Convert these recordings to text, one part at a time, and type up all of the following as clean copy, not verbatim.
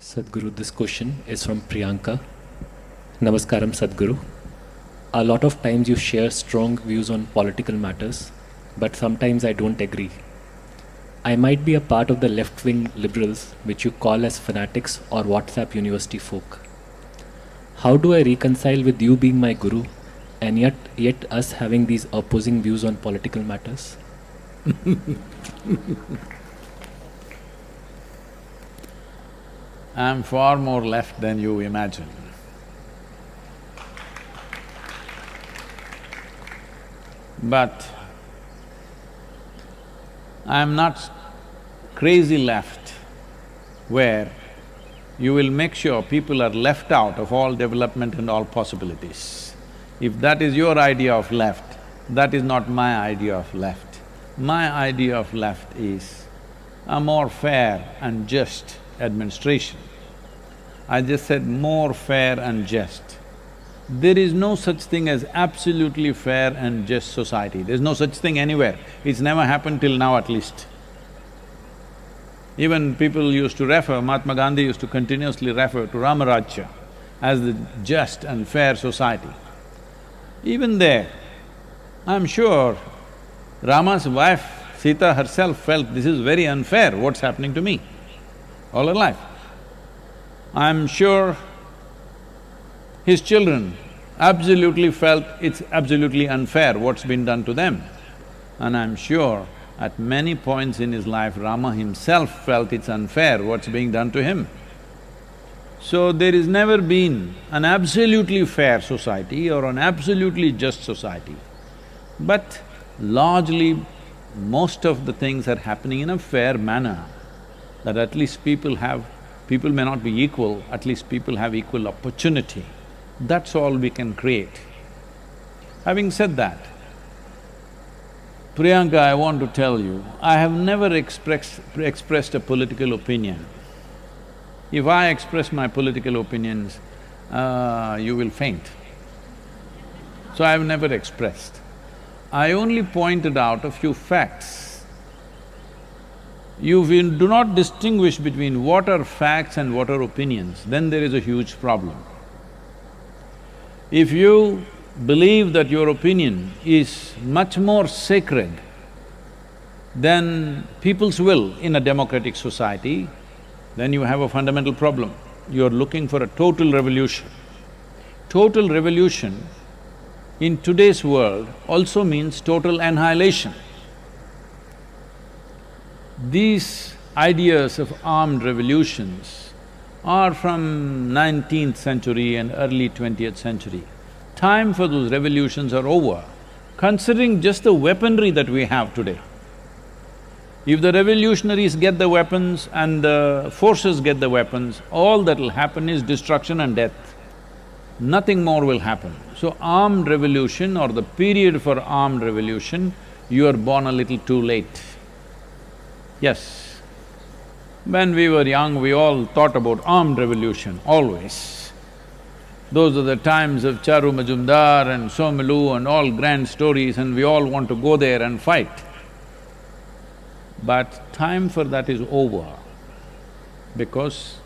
Sadhguru, this question is from Priyanka. Namaskaram, Sadhguru. A lot of times you share strong views on political matters, but sometimes I don't agree. I might be a part of the left-wing liberals, which you call as fanatics or WhatsApp university folk. How do I reconcile with you being my guru and yet us having these opposing views on political matters? I'm far more left than you imagine. But I'm not crazy left where you will make sure people are left out of all development and all possibilities. If that is your idea of left, that is not my idea of left. My idea of left is a more fair and just administration. I just said more fair and just. There is no such thing as absolutely fair and just society. There's no such thing anywhere. It's never happened till now at least. Even people used to refer, Mahatma Gandhi used to continuously refer to Ramarajya as the just and fair society. Even there, I'm sure Rama's wife, Sita herself felt this is very unfair, what's happening to me all her life. I'm sure his children absolutely felt it's absolutely unfair what's been done to them. And I'm sure at many points in his life, Rama himself felt it's unfair what's being done to him. So there has never been an absolutely fair society or an absolutely just society. But largely, most of the things are happening in a fair manner, that at least people may not be equal, at least people have equal opportunity. That's all we can create. Having said that, Priyanka, I want to tell you, I have never expressed a political opinion. If I express my political opinions, you will faint. So I have never expressed. I only pointed out a few facts. If you do not distinguish between what are facts and what are opinions, then there is a huge problem. If you believe that your opinion is much more sacred than people's will in a democratic society, then you have a fundamental problem. You're looking for a total revolution. Total revolution in today's world also means total annihilation. These ideas of armed revolutions are from 19th century and early 20th century. Time for those revolutions are over, considering just the weaponry that we have today. If the revolutionaries get the weapons and the forces get the weapons, all that'll happen is destruction and death. Nothing more will happen. So armed revolution or the period for armed revolution, you are born a little too late. Yes, when we were young, we all thought about armed revolution, always. Those are the times of Charu Majumdar and Somalu and all grand stories, and we all want to go there and fight. But time for that is over, because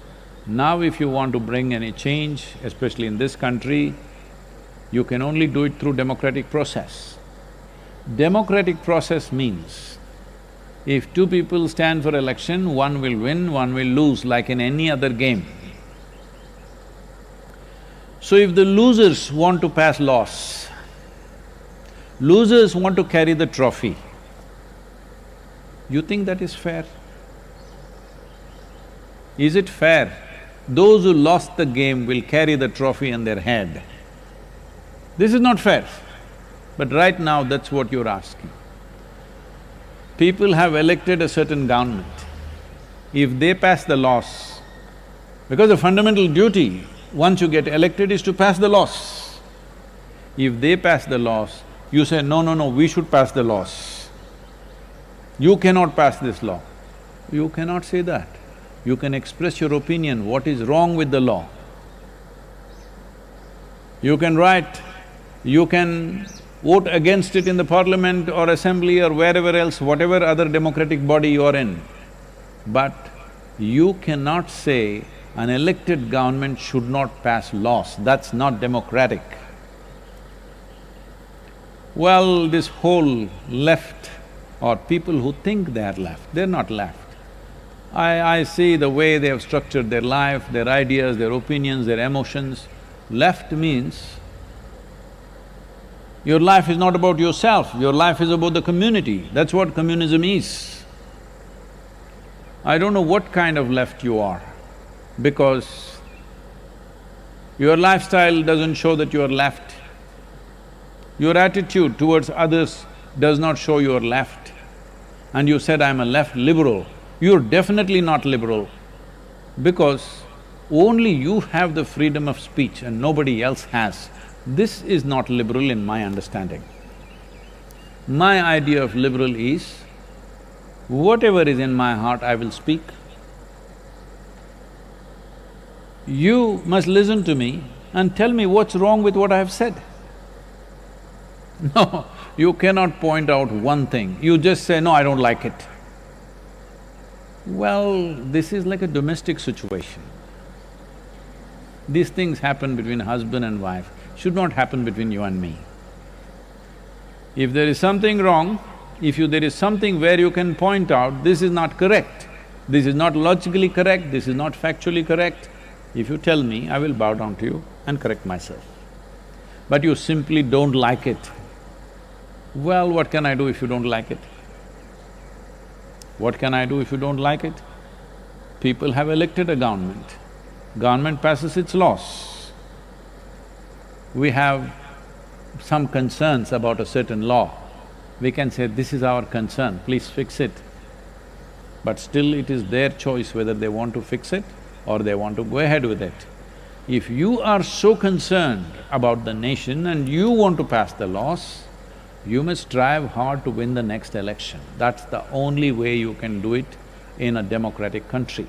now if you want to bring any change, especially in this country, you can only do it through democratic process. Democratic process means, if two people stand for election, one will win, one will lose, like in any other game. So if the losers want to pass laws, losers want to carry the trophy, you think that is fair? Is it fair? Those who lost the game will carry the trophy on their head. This is not fair. But right now, that's what you're asking. People have elected a certain government. If they pass the laws, because the fundamental duty, once you get elected, is to pass the laws. If they pass the laws, you say, no, we should pass the laws. You cannot pass this law. You cannot say that. You can express your opinion, what is wrong with the law. You can write, you can vote against it in the parliament or assembly or wherever else, whatever other democratic body you are in. But you cannot say An elected government should not pass laws, that's not democratic. Well, this whole left or people who think they are left, they're not left. I see the way they have structured their life, their ideas, their opinions, their emotions. Left means your life is not about yourself, your life is about the community. That's what communism is. I don't know what kind of left you are, because your lifestyle doesn't show that you are left. Your attitude towards others does not show you are left. And you said, I'm a left liberal. You're definitely not liberal, because only you have the freedom of speech and nobody else has. This is not liberal in my understanding. My idea of liberal is, whatever is in my heart, I will speak. You must listen to me and tell me what's wrong with what I have said. No, you cannot point out one thing, you just say, no, I don't like it. Well, this is like a domestic situation. These things happen between husband and wife, should not happen between you and me. If there is something wrong, there is something where you can point out, this is not correct, this is not logically correct, this is not factually correct, if you tell me, I will bow down to you and correct myself. But you simply don't like it. Well, what can I do if you don't like it? What can I do if you don't like it? People have elected a government passes its laws. We have some concerns about a certain law, we can say, this is our concern, please fix it. But still it is their choice whether they want to fix it or they want to go ahead with it. If you are so concerned about the nation and you want to pass the laws, you must strive hard to win the next election. That's the only way you can do it in a democratic country.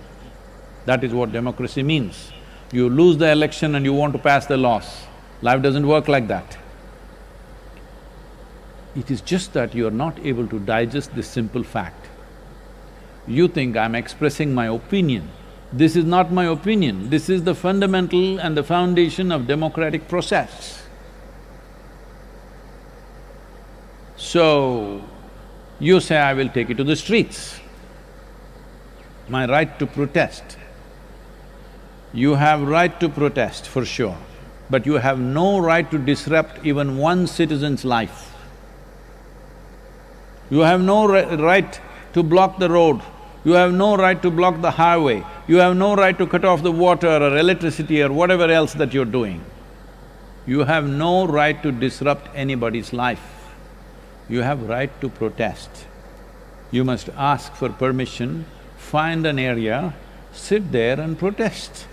That is what democracy means. You lose the election and you want to pass the laws. Life doesn't work like that. It is just that you are not able to digest this simple fact. You think, I'm expressing my opinion. This is not my opinion, this is the fundamental and the foundation of democratic process. So, you say, I will take it to the streets. My right to protest. You have right to protest for sure, but you have no right to disrupt even one citizen's life. You have no right to block the road, you have no right to block the highway, you have no right to cut off the water or electricity or whatever else that you're doing. You have no right to disrupt anybody's life. You have right to protest. You must ask for permission, find an area, sit there and protest.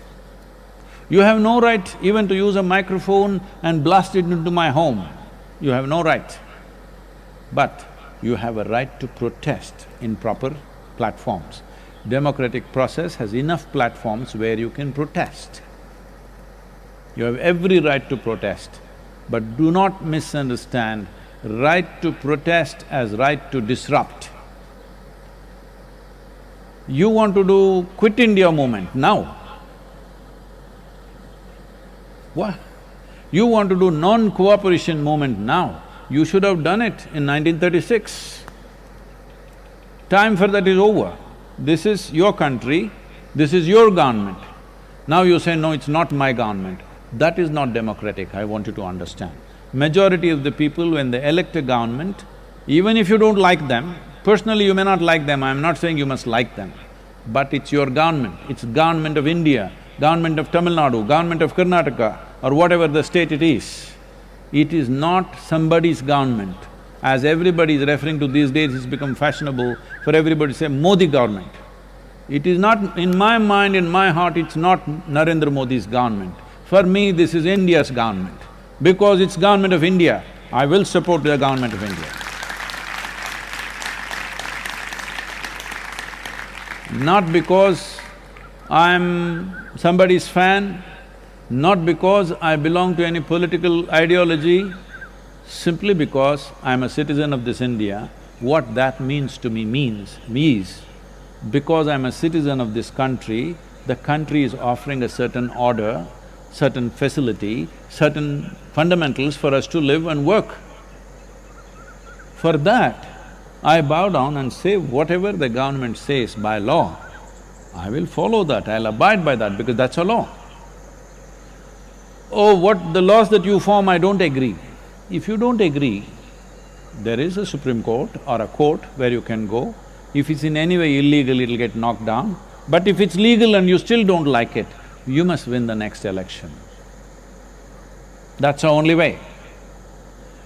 You have no right even to use a microphone and blast it into my home. You have no right. But you have a right to protest in proper platforms. Democratic process has enough platforms where you can protest. You have every right to protest, but do not misunderstand right to protest as right to disrupt. You want to do Quit India movement now. What? You want to do non-cooperation movement now. You should have done it in 1936. Time for that is over. This is your country, this is your government. Now you say, no, it's not my government. That is not democratic, I want you to understand. Majority of the people, when they elect a government, even if you don't like them, personally you may not like them, I'm not saying you must like them, but it's your government, it's government of India, government of Tamil Nadu, government of Karnataka, or whatever the state it is. It is not somebody's government. As everybody is referring to these days, it's become fashionable for everybody to say Modi government. It is not… in my mind, in my heart, it's not Narendra Modi's government. For me, this is India's government. Because it's government of India, I will support the government of India. Not because I'm somebody's fan, not because I belong to any political ideology, simply because I'm a citizen of this India. What that means to me is, because I'm a citizen of this country, the country is offering a certain order, certain facility, certain fundamentals for us to live and work. For that, I bow down and say whatever the government says by law, I will follow that, I'll abide by that because that's a law. Oh, what the laws that you form, I don't agree. If you don't agree, there is a Supreme Court or a court where you can go. If it's in any way illegal, it'll get knocked down. But if it's legal and you still don't like it, you must win the next election. That's the only way.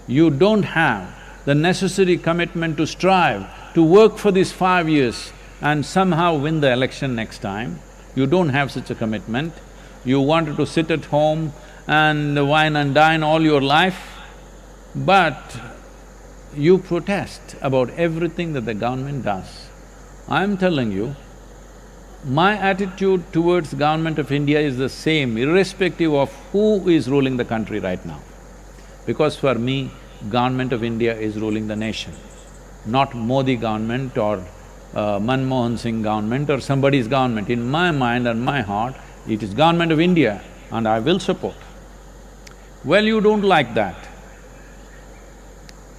You don't have the necessary commitment to strive, to work for these 5 years and somehow win the election next time. You don't have such a commitment. You wanted to sit at home and wine and dine all your life, but you protest about everything that the government does. I'm telling you, my attitude towards government of India is the same, irrespective of who is ruling the country right now. Because for me, government of India is ruling the nation, not Modi government or Manmohan Singh government or somebody's government. In my mind and my heart, it is government of India and I will support. Well, you don't like that.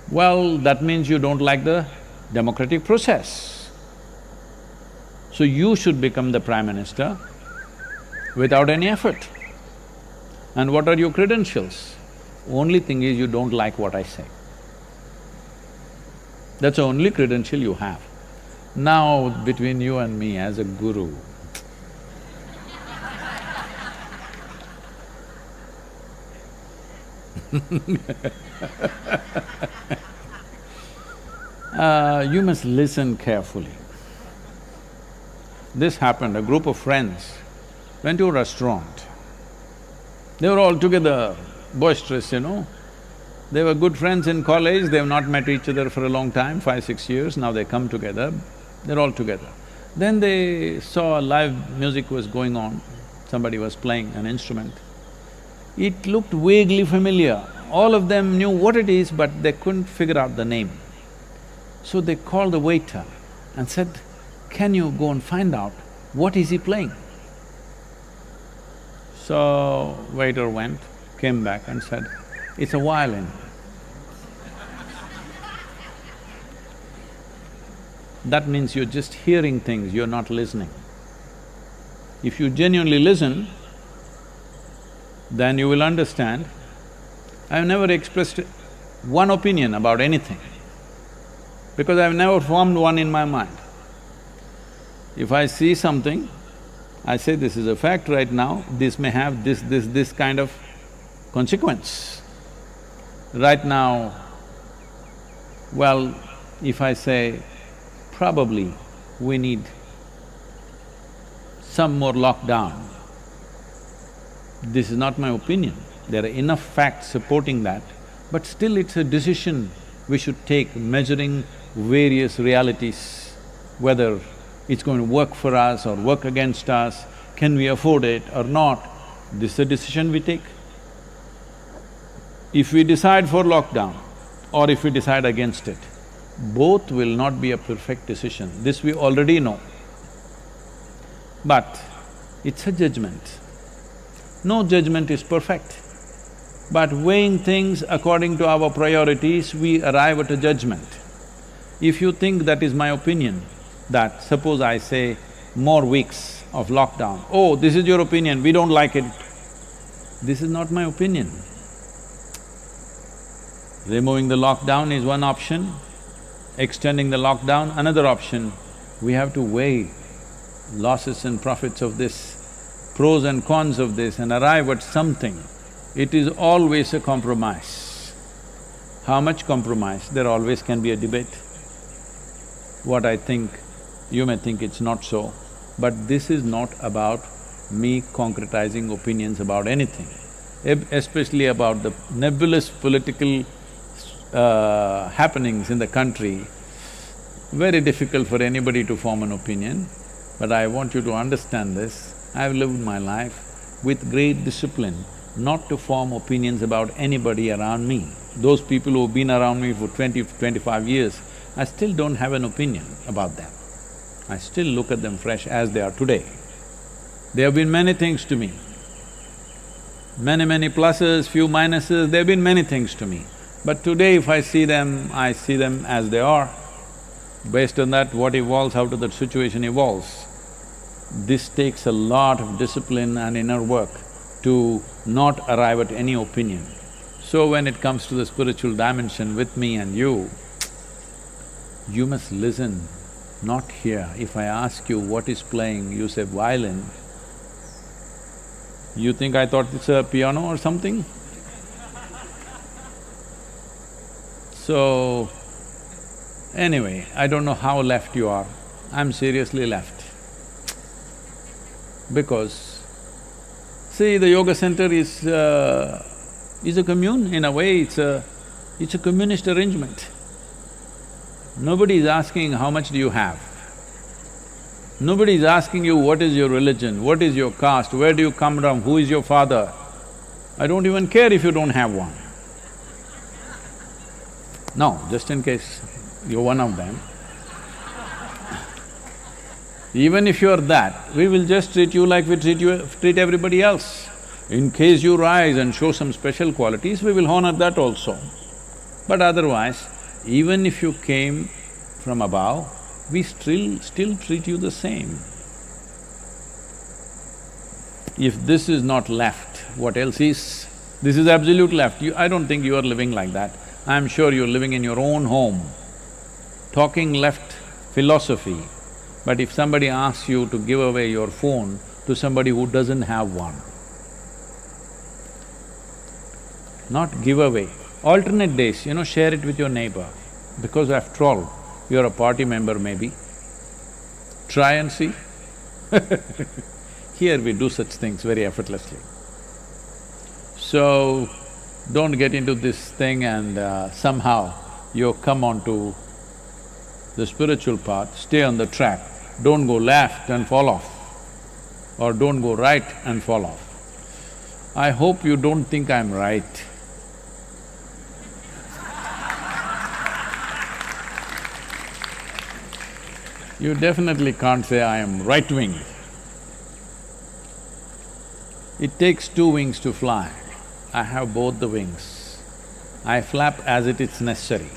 Well, that means you don't like the democratic process. So you should become the Prime Minister without any effort. And what are your credentials? Only thing is you don't like what I say. That's the only credential you have. Now, between you and me as a guru, you must listen carefully. This happened, a group of friends went to a restaurant. They were all together, boisterous, you know. They were good friends in college, they've not met each other for a long time, 5-6 years, now they come together, they're all together. Then they saw live music was going on, somebody was playing an instrument. It looked vaguely familiar. All of them knew what it is, but they couldn't figure out the name. So they called the waiter and said, "Can you go and find out what is he playing?" So waiter went, came back and said, "It's a violin." That means you're just hearing things, you're not listening. If you genuinely listen, then you will understand. I've never expressed one opinion about anything, because I've never formed one in my mind. If I see something, I say this is a fact right now, this may have this kind of consequence. Right now, well, if I say, probably we need some more lockdown, this is not my opinion. There are enough facts supporting that, but still it's a decision we should take, measuring various realities, whether it's going to work for us or work against us, can we afford it or not, this is a decision we take. If we decide for lockdown or if we decide against it, both will not be a perfect decision, this we already know. But it's a judgment. No judgment is perfect, but weighing things according to our priorities, we arrive at a judgment. If you think that is my opinion, that suppose I say more weeks of lockdown, oh, this is your opinion, we don't like it. This is not my opinion. Removing the lockdown is one option, extending the lockdown another option. We have to weigh losses and profits of this, pros and cons of this and arrive at something. It is always a compromise. How much compromise? There always can be a debate. What I think, you may think it's not so, but this is not about me concretizing opinions about anything, especially about the nebulous political happenings in the country. Very difficult for anybody to form an opinion, but I want you to understand this. I've lived my life with great discipline not to form opinions about anybody around me. Those people who've been around me for 20–25 years, I still don't have an opinion about them. I still look at them fresh as they are today. They have been many things to me. Many pluses, few minuses, they have been many things to me. But today if I see them as they are. Based on that, what evolves out of that situation evolves. This takes a lot of discipline and inner work to not arrive at any opinion. So when it comes to the spiritual dimension with me and you must listen, not hear. If I ask you what is playing, you say violin, you think I thought it's a piano or something? So, anyway, I don't know how left you are. I'm seriously left. Because, see, the yoga center is a commune, in a way it's a communist arrangement. Nobody is asking how much do you have. Nobody is asking you what is your religion, what is your caste, where do you come from, who is your father. I don't even care if you don't have one. No, just in case you're one of them. Even if you're that, we will just treat you like we treat everybody else. In case you rise and show some special qualities, we will honor that also. But otherwise, even if you came from above, we still treat you the same. If this is not left, what else is? This is absolute left. I don't think you are living like that. I'm sure you're living in your own home, talking left philosophy. But if somebody asks you to give away your phone to somebody who doesn't have one, not give away, alternate days, share it with your neighbor. Because after all, you're a party member maybe. Try and see. Here we do such things very effortlessly. So, don't get into this thing and somehow you come onto the spiritual path, stay on the track. Don't go left and fall off, or don't go right and fall off. I hope you don't think I'm right. You definitely can't say I am right-wing. It takes two wings to fly. I have both the wings. I flap as it is necessary.